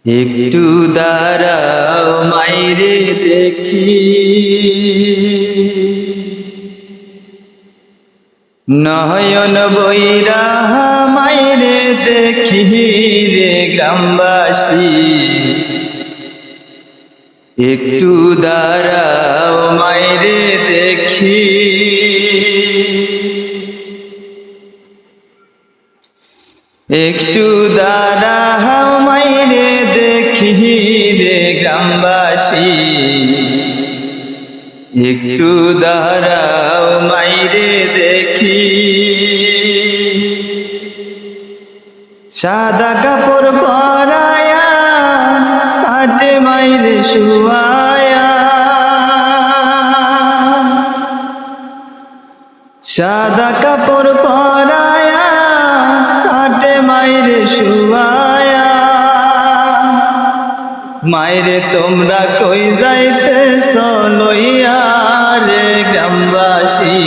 একটু দাঁড়াও মাইরে দেখি, নয়ন বৈরা মাইরে দেখি রে গ্রামবাসী। একটু দাঁড়াও মাইরে দেখি, একটু দাঁড়াও মাইরে দেখি রে গ্রামবাসী। একটু দাঁড়াও মাইরে দেখি, সাদা কাপড় পরায়া কাটে মাইরে শুয়ায়া, সাদা কাপড় পরায়া কাটে মাইরে শুয়ায়া। মাইরে তোমরা কই যাইতেছ লইয়া রে গ্রামবাসী।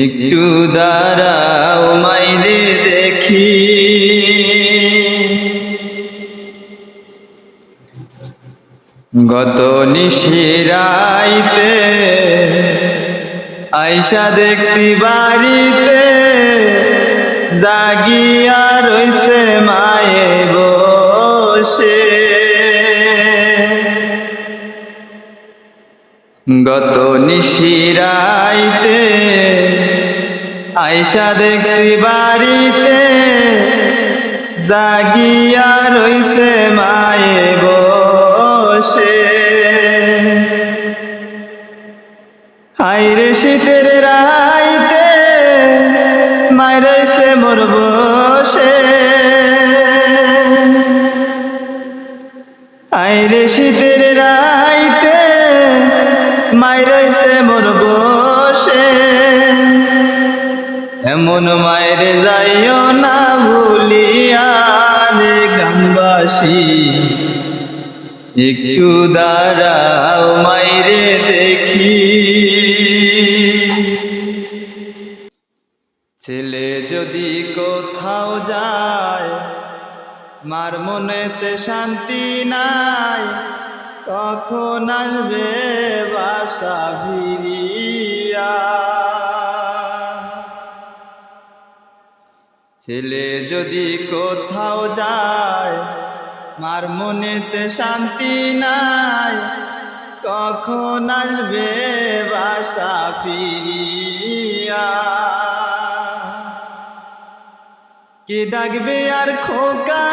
একটু দাঁড়াও মাইরে দেখি, গত নিশিরাইতে আইসা দেখছি বাড়িতে, জাগিয়া রইছে মায়ে বসে। গত নিশিরাইতে আইসা দেখছি বাড়িতে, জাগিয়া রইছে মায়ে বসে। হাইরে শীতের রাইতে মাইরাইছে মোর বসে, হাইরে শীতের রাইতে মাইরাইছে মোর বসে। এমন মায়েরে যাইও না ভুলিয়া রে গ্রামবাসী। একটু দাঁড়াও মাইরে দেখি, ছেলে যদি কোথাও যায় মার মনেতে শান্তি নাই, তখন আসবে বাসা ফিরিয়া। ছেলে যদি কোথাও যায় মার মনেতে শান্তি নাই, কখন আসবে বাসা ফিরিয়া। কে ডাকবে আর খোকা